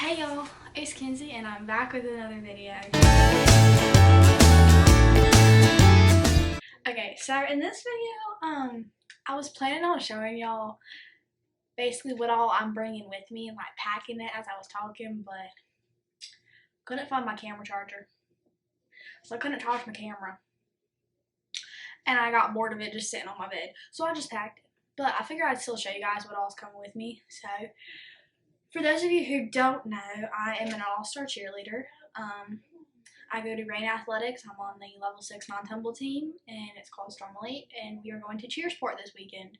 Hey y'all, it's Kenzie and I'm back with another video. Okay, so in this video, I was planning on showing y'all basically what all I'm bringing with me and like packing it as I was talking, but couldn't find my camera charger. So I couldn't charge my camera. And I got bored of it just sitting on my bed. So I just packed it. But I figured I'd still show you guys what all's coming with me. So for those of you who don't know, I am an all-star cheerleader. I go to Rain Athletics. I'm on the level 6 non-tumble team, and it's called Storm Elite, and we are going to Cheersport this weekend.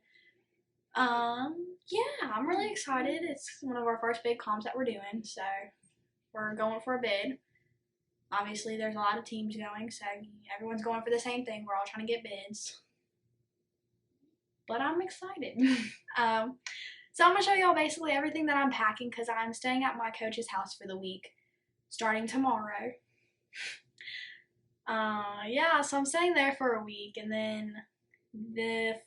Yeah, I'm really excited. It's one of our first big comps that we're doing, so we're going for a bid. Obviously, there's a lot of teams going, so everyone's going for the same thing. We're all trying to get bids. But I'm excited. So I'm going to show y'all basically everything that I'm packing because I'm staying at my coach's house for the week starting tomorrow. Yeah, so I'm staying there for a week, and then this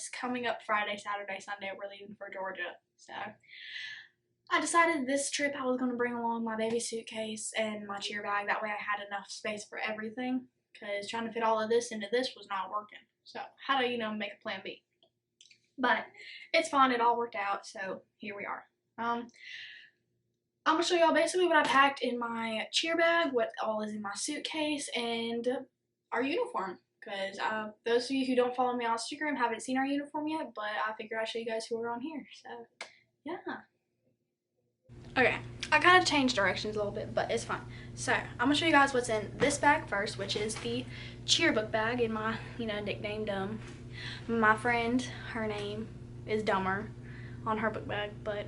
coming up Friday, Saturday, Sunday, we're leaving for Georgia. So I decided this trip I was going to bring along my baby suitcase and my cheer bag. That way I had enough space for everything, because trying to fit all of this into this was not working. So how do you make a plan B? But it's fine, it all worked out, so here we are. I'm going to show y'all basically what I packed in my cheer bag, what all is in my suitcase, and our uniform. Because those of you who don't follow me on Instagram haven't seen our uniform yet, but I figured I'd show you guys who are on here, so yeah. Okay, I kind of changed directions a little bit, but it's fine. So I'm going to show you guys what's in this bag first, which is the cheerbook bag in my, nickname Dumb. My friend, her name is Dumber on her book bag, but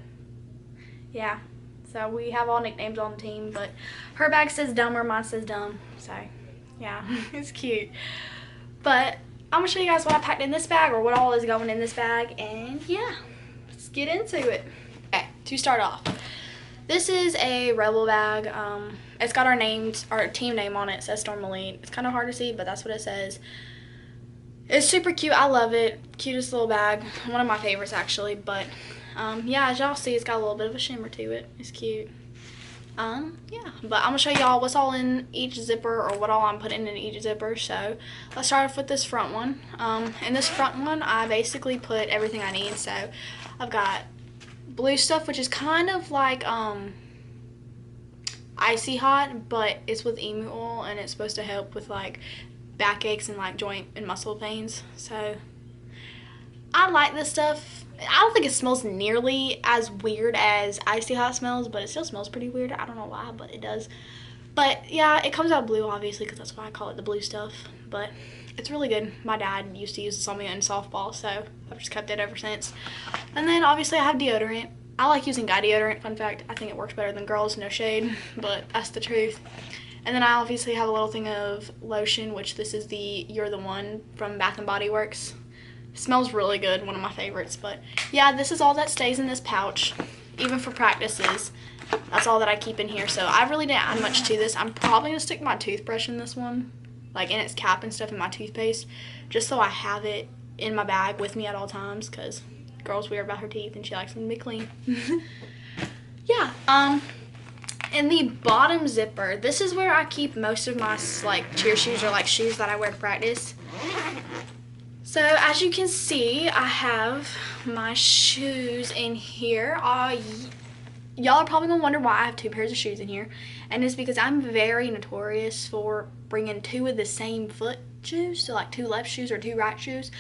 yeah. So we have all nicknames on the team, but her bag says Dumber, mine says Dumb. So yeah, it's cute. But I'm gonna show you guys what I packed in this bag, or what all is going in this bag, and yeah, let's get into it. Okay, to start off, this is a Rebel bag. It's got our team name on it. It says Storm Elite. It's kind of hard to see, but that's what it says. It's super cute. I love it. Cutest little bag. One of my favorites, actually. But, yeah, as y'all see, it's got a little bit of a shimmer to it. It's cute. Yeah. But I'm going to show y'all what's all in each zipper, or what all I'm putting in each zipper. So, let's start off with this front one. In this front one, I basically put everything I need. So, I've got blue stuff, which is kind of like, icy hot, but it's with emu oil, and it's supposed to help with, like, backaches and like joint and muscle pains. So I like this stuff. I don't think it smells nearly as weird as icy hot smells, but it still smells pretty weird. I don't know why, but it does. But yeah, it comes out blue, obviously, because that's why I call it the blue stuff. But it's really good. My dad used to use this on me in softball, so I've just kept it ever since. And then obviously I have deodorant. I like using guy deodorant, fun fact. I think it works better than girls, no shade, but that's the truth. And then I obviously have a little thing of lotion, which this is the You're the One from Bath & Body Works. It smells really good, one of my favorites. But yeah, this is all that stays in this pouch, even for practices. That's all that I keep in here. So I really didn't add much to this. I'm probably going to stick my toothbrush in this one, like in its cap and stuff, in my toothpaste, just so I have it in my bag with me at all times, because girl's weird about her teeth and she likes them to be clean. Yeah, in the bottom zipper, this is where I keep most of my like cheer shoes, or like shoes that I wear to practice. So as you can see, I have my shoes in here. Y'all are probably gonna wonder why I have two pairs of shoes in here, and it's because I'm very notorious for bringing two of the same foot shoes, so like two left shoes or two right shoes.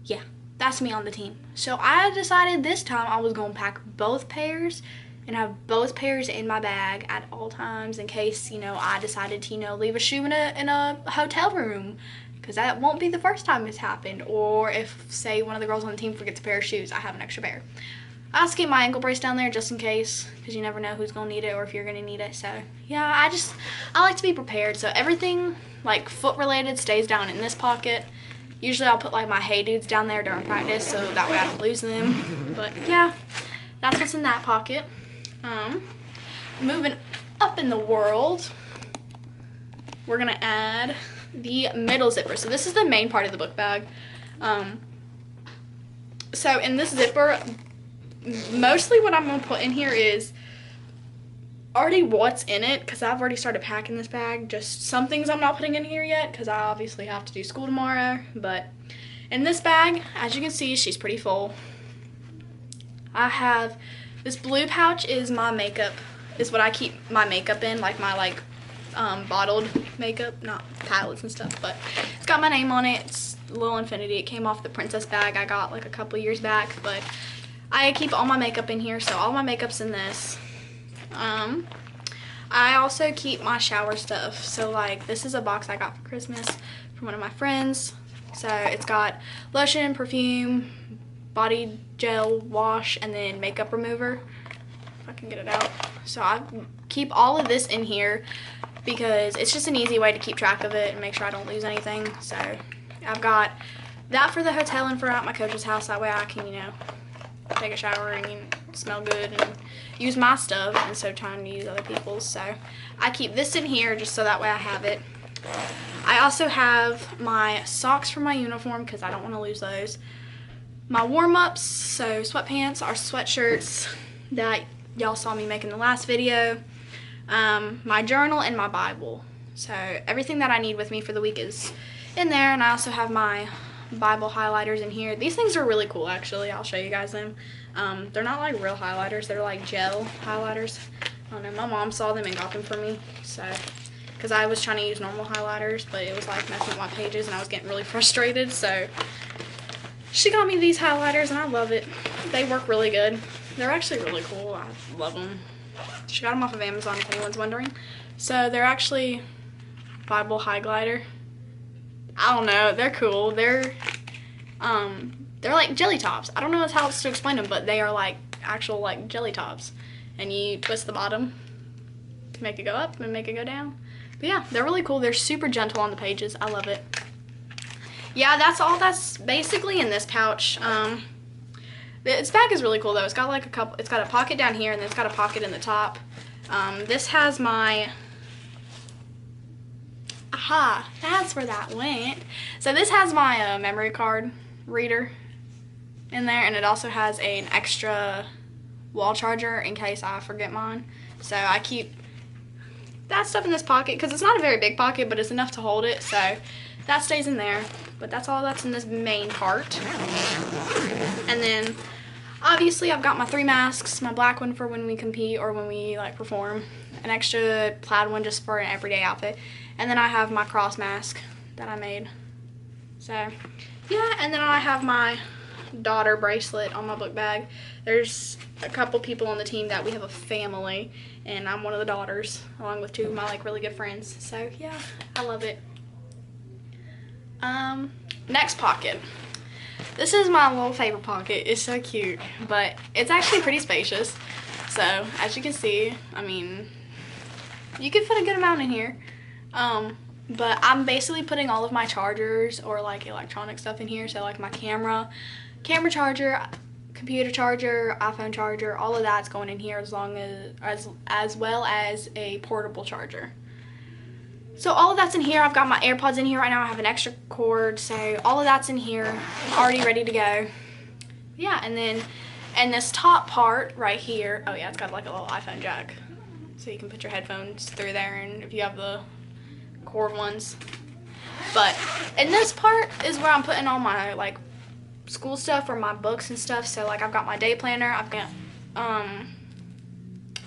Yeah, that's me on the team. So I decided this time I was gonna pack both pairs and have both pairs in my bag at all times, in case, I decided to, leave a shoe in a hotel room, because that won't be the first time it's happened. Or if, say, one of the girls on the team forgets a pair of shoes, I have an extra pair. I also keep my ankle brace down there just in case, because you never know who's going to need it or if you're going to need it. So, yeah, I like to be prepared. So everything, like, foot-related stays down in this pocket. Usually I'll put, like, my Hey Dudes down there during practice, so that way I don't lose them. But, yeah, that's what's in that pocket. Moving up in the world, we're gonna add the middle zipper. So this is the main part of the book bag. So in this zipper, mostly what I'm gonna put in here is already what's in it because I've already started packing this bag. Just some things I'm not putting in here yet because I obviously have to do school tomorrow. But in this bag, as you can see, she's pretty full. I have this blue pouch is my makeup, is what I keep my makeup in, like my bottled makeup, not palettes and stuff, but it's got my name on it. It's Little Infinity. It came off the princess bag I got like a couple years back, but I keep all my makeup in here, so all my makeup's in this. I also keep my shower stuff, so like this is a box I got for Christmas from one of my friends. So it's got lotion, perfume, body gel, wash, and then makeup remover, if I can get it out. So I keep all of this in here because it's just an easy way to keep track of it and make sure I don't lose anything. So I've got that for the hotel and for at my coach's house. That way I can, you know, take a shower and smell good and use my stuff instead of trying to use other people's. So I keep this in here just so that way I have it. I also have my socks for my uniform because I don't want to lose those. My warm-ups, so sweatpants or sweatshirts that y'all saw me make in the last video. My journal and my Bible. So everything that I need with me for the week is in there, and I also have my Bible highlighters in here. These things are really cool, actually. I'll show you guys them. They're not like real highlighters, they're like gel highlighters. I don't know, my mom saw them and got them for me, so because I was trying to use normal highlighters, but it was like messing with my pages and I was getting really frustrated, so she got me these highlighters and I love it. They work really good. They're actually really cool. I love them. She got them off of Amazon if anyone's wondering. So they're actually Bible highlighter. I don't know. They're cool. They're like jelly tops. I don't know how else to explain them, but they are like actual like jelly tops. And you twist the bottom to make it go up and make it go down. But yeah, they're really cool. They're super gentle on the pages. I love it. Yeah, that's all that's basically in this pouch. This bag is really cool though. It's got like it's got a pocket down here and then it's got a pocket in the top. This has my, aha, that's where that went. So this has my memory card reader in there, and it also has an extra wall charger in case I forget mine. So I keep that stuff in this pocket because it's not a very big pocket, but it's enough to hold it. So that stays in there. But that's all that's in this main part. And then obviously I've got my 3 masks, my black one for when we compete or when we like perform, an extra plaid one just for an everyday outfit, and then I have my cross mask that I made. So yeah, and then I have my daughter bracelet on my book bag. There's a couple people on the team that we have a family, and I'm one of the daughters along with 2 of my like really good friends. So yeah, I love it. Next pocket. This is my little favorite pocket. It's so cute, but it's actually pretty spacious. So as you can see, I mean, you can fit a good amount in here. But I'm basically putting all of my chargers or like electronic stuff in here. So like my camera charger, computer charger, iPhone charger, all of that's going in here, as well as a portable charger. So all of that's in here. I've got my AirPods in here right now. I have an extra cord, so all of that's in here, already ready to go. Yeah, and then, and this top part right here, oh yeah, it's got like a little iPhone jack. So you can put your headphones through there, and if you have the cord ones. But, and this part is where I'm putting all my like school stuff or my books and stuff. So like I've got my day planner, I've got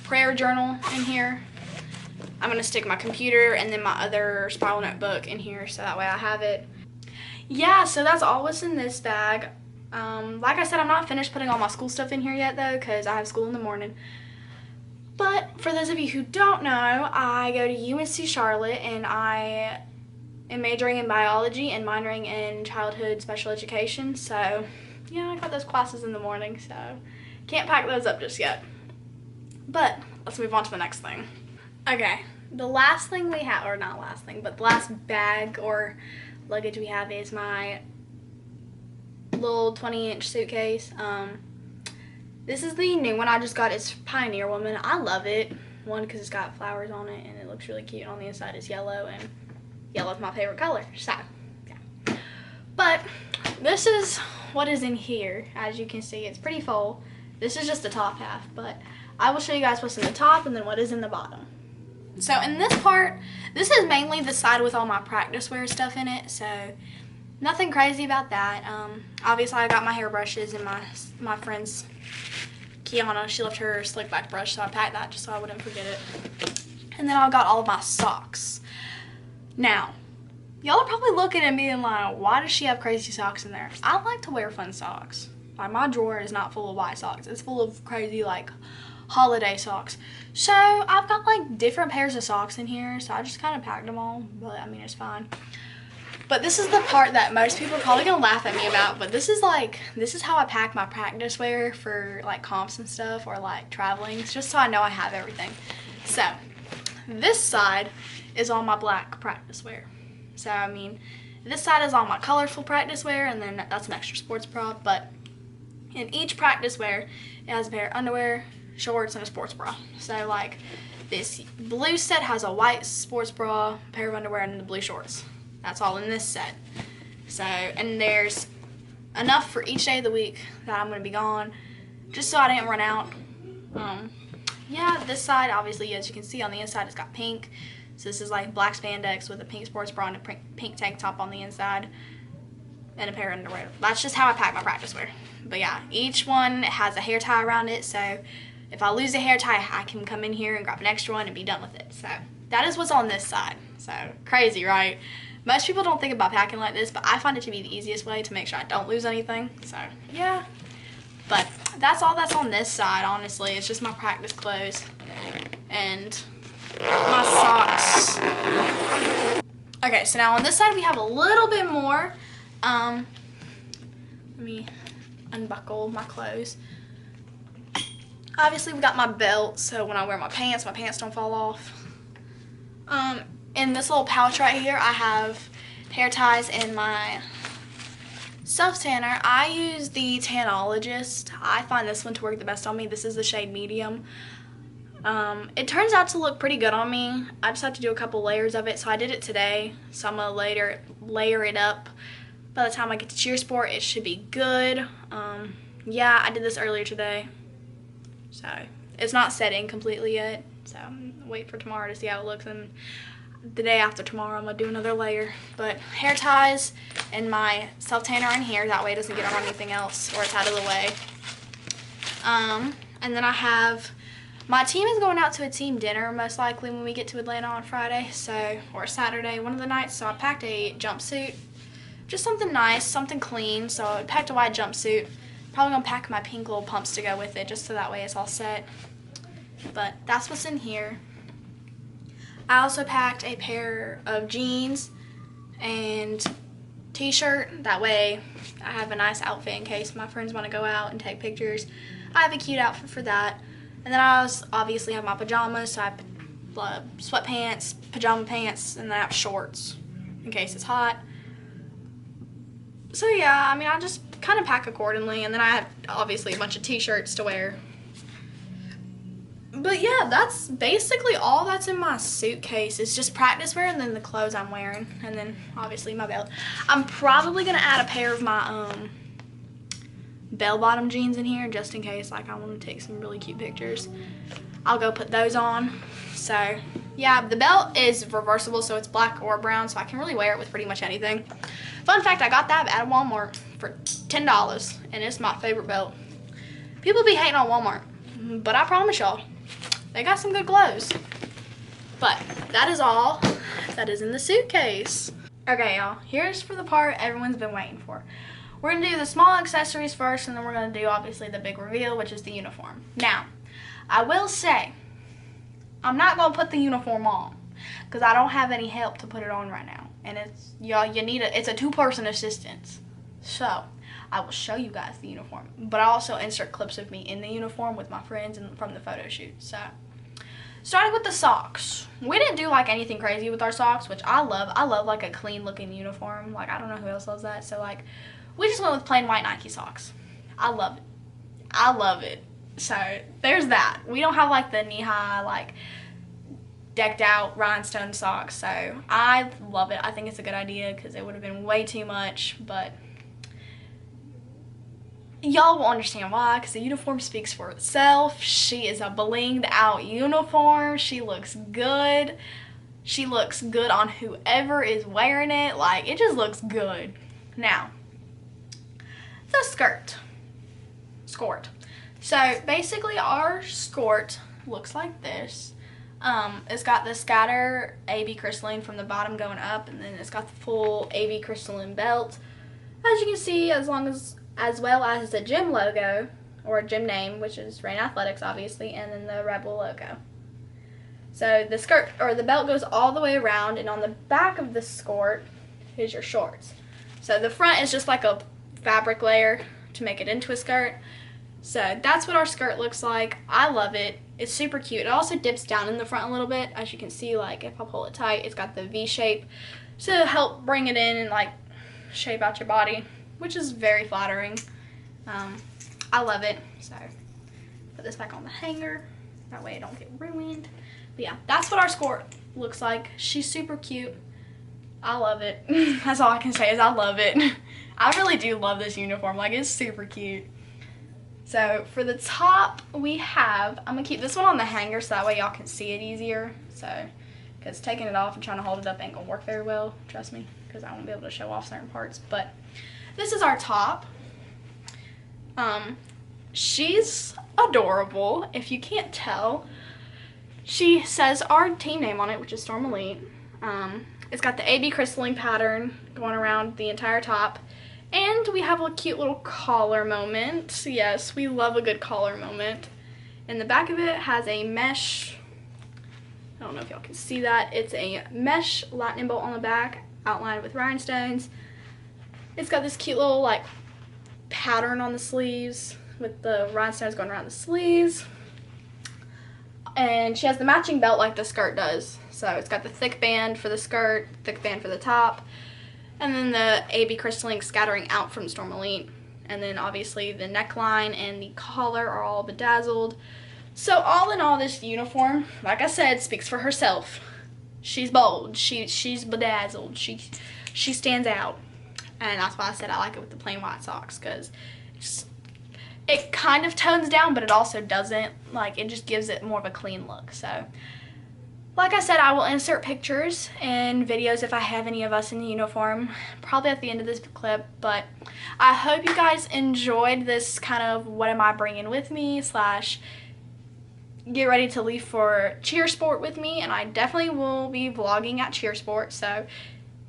prayer journal in here. I'm going to stick my computer and then my other spiral notebook in here so that way I have it. Yeah, so that's all what's in this bag. Like I said, I'm not finished putting all my school stuff in here yet though, because I have school in the morning. But for those of you who don't know, I go to UNC Charlotte and I am majoring in biology and minoring in childhood special education. So yeah, I got those classes in the morning, so can't pack those up just yet. But let's move on to the next thing. Okay, the last thing we have, or not last thing, but the last bag or luggage we have is my little 20-inch suitcase. This is the new one I just got. It's Pioneer Woman. I love it. One, because it's got flowers on it and it looks really cute. On the inside is yellow, and yellow's my favorite color. So, yeah. But this is what is in here. As you can see, it's pretty full. This is just the top half, but I will show you guys what's in the top and then what is in the bottom. So in this part, this is mainly the side with all my practice wear stuff in it, so nothing crazy about that. Obviously I got my hairbrushes and my friend's Kiana, she left her slick back brush, so I packed that just so I wouldn't forget it. And then I got all of my socks. Now, y'all are probably looking at me and like, why does she have crazy socks in there? I like to wear fun socks. Like, my drawer is not full of white socks. It's full of crazy, like, holiday socks. So, I've got, like, different pairs of socks in here, so I just kind of packed them all. But, I mean, it's fine. But this is the part that most people are probably going to laugh at me about. But this is, like, this is how I pack my practice wear for, like, comps and stuff or, like, traveling. It's just so I know I have everything. So, this side is all my black practice wear. So, I mean, this side is all my colorful practice wear, and then that's an extra sports bra. But in each practice wear, it has a pair of underwear, shorts, and a sports bra. So, like, this blue set has a white sports bra, a pair of underwear, and the blue shorts. That's all in this set. So, and there's enough for each day of the week that I'm going to be gone, just so I didn't run out. Yeah, this side, obviously, as you can see on the inside, it's got pink. So this is like black spandex with a pink sports bra and a pink tank top on the inside and a pair of underwear. That's just how I pack my practice wear. But yeah, each one has a hair tie around it, so if I lose a hair tie, I can come in here and grab an extra one and be done with it. So that is what's on this side. So crazy, right? Most people don't think about packing like this, but I find it to be the easiest way to make sure I don't lose anything. So yeah, but that's all that's on this side, honestly. It's just my practice clothes and my socks. Okay, so now on this side we have a little bit more. Let me unbuckle my clothes. Obviously we got my belt, so when I wear my pants don't fall off. In this little pouch right here, I have hair ties and my self-tanner. I use the Tanologist. I find this one to work the best on me. This is the shade medium. It turns out to look pretty good on me. I just have to do a couple layers of it, so I did it today. So I'm gonna layer it up. By the time I get to Cheersport, it should be good. Yeah, I did this earlier today, so it's not setting completely yet. So I'm wait for tomorrow to see how it looks, and the day after tomorrow I'm gonna do another layer. But hair ties and my self tanner in here, that way it doesn't get on anything else or it's out of the way. And then I have, my team is going out to a team dinner most likely when we get to Atlanta on Friday, so, or Saturday, one of the nights. So I packed a jumpsuit, just something nice, something clean. So I packed a white jumpsuit. Probably gonna pack my pink little pumps to go with it, just so that way it's all set. But that's what's in here. I also packed a pair of jeans and t-shirt. That way I have a nice outfit in case my friends want to go out and take pictures. I have a cute outfit for that. And then I obviously have my pajamas, so I have sweatpants, pajama pants, and then I have shorts in case it's hot. So yeah, I mean, I just kind of pack accordingly, and then I have obviously a bunch of t-shirts to wear. But yeah, that's basically all that's in my suitcase. It's just practice wear and then the clothes I'm wearing, and then obviously my belt. I'm probably gonna add a pair of my bell-bottom jeans in here just in case, like, I want to take some really cute pictures. I'll go put those on. So yeah, the belt is reversible, so it's black or brown, so I can really wear it with pretty much anything. Fun fact, I got that at Walmart for $10, and it's my favorite belt. People be hating on Walmart, but I promise y'all, they got some good clothes. But that is all that is in the suitcase. Okay, y'all, here's for the part everyone's been waiting for. We're gonna do the small accessories first, and then we're gonna do obviously the big reveal, which is the uniform. Now, I will say, I'm not gonna put the uniform on because I don't have any help to put it on right now. And it's, y'all, it's a two-person assistance. So I will show you guys the uniform, but I also insert clips of me in the uniform with my friends and from the photo shoot. So starting with the socks, we didn't do like anything crazy with our socks, which I love. I love like a clean looking uniform. Like, I don't know who else loves that. So like, we just went with plain white Nike socks. I love it. I love it. So there's that. We don't have like the knee-high, like decked out rhinestone socks. So I love it. I think it's a good idea because it would have been way too much, but Y'all will understand why, because the uniform speaks for itself. She is a blinged out uniform. She looks good. She looks good on whoever is wearing it. Like, it just looks good. Now, the skirt. So basically our skirt looks like this. It's got the scatter AB crystalline from the bottom going up, and then it's got the full AB crystalline belt. As you can see, as well as the gym logo, or gym name, which is Rain Athletics, obviously, and then the Rebel logo. So the skirt, or the belt, goes all the way around, and on the back of the skirt is your shorts. So the front is just like a fabric layer to make it into a skirt. So that's what our skirt looks like. I love it. It's super cute. It also dips down in the front a little bit. As you can see, like if I pull it tight, it's got the V shape to help bring it in and like shape out your body, which is very flattering. I love it. So put this back on the hanger. That way it don't get ruined. But yeah, that's what our skirt looks like. She's super cute. I love it. That's all I can say is I love it. I really do love this uniform. Like, it's super cute. So for the top, we have, I'm going to keep this one on the hanger so that way y'all can see it easier. So, because taking it off and trying to hold it up ain't going to work very well, trust me, because I won't be able to show off certain parts. But this is our top. She's adorable. If you can't tell, she says our team name on it, which is Storm Elite. It's got the AB crystalline pattern going around the entire top. And we have a cute little collar moment. Yes, we love a good collar moment. And the back of it has a mesh, I don't know if y'all can see that. It's a mesh lightning bolt on the back, outlined with rhinestones. It's got this cute little like pattern on the sleeves with the rhinestones going around the sleeves. And she has the matching belt like the skirt does. So it's got the thick band for the skirt, thick band for the top. And then the AB crystalline scattering out from Storm Elite. And then obviously the neckline and the collar are all bedazzled. So all in all, this uniform, like I said, speaks for herself. She's bold. She's bedazzled. She stands out. And that's why I said I like it with the plain white socks, because it kind of tones down, but it also doesn't. Like, it just gives it more of a clean look. So like I said, I will insert pictures and videos if I have any of us in the uniform, probably at the end of this clip. But I hope you guys enjoyed this kind of what am I bringing with me / get ready to leave for Cheersport with me. And I definitely will be vlogging at Cheersport. So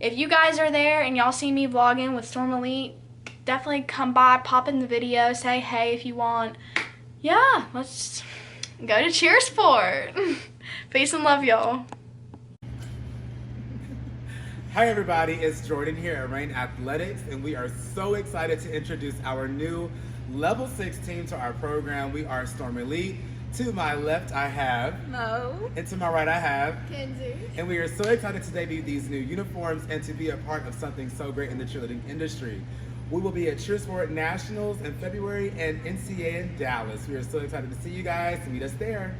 if you guys are there and y'all see me vlogging with Storm Elite, definitely come by, pop in the video, say hey if you want. Yeah, let's go to Cheersport. Peace and love, y'all. Hi everybody, it's Jordan here at Rain Athletics, and we are so excited to introduce our new Level 6 team to our program. We are Storm Elite. To my left I have Mo. And to my right I have Kenzie. And we are so excited to debut these new uniforms and to be a part of something so great in the cheerleading industry. We will be at Cheersport Nationals in February and NCA in Dallas. We are so excited to see you guys and meet us there.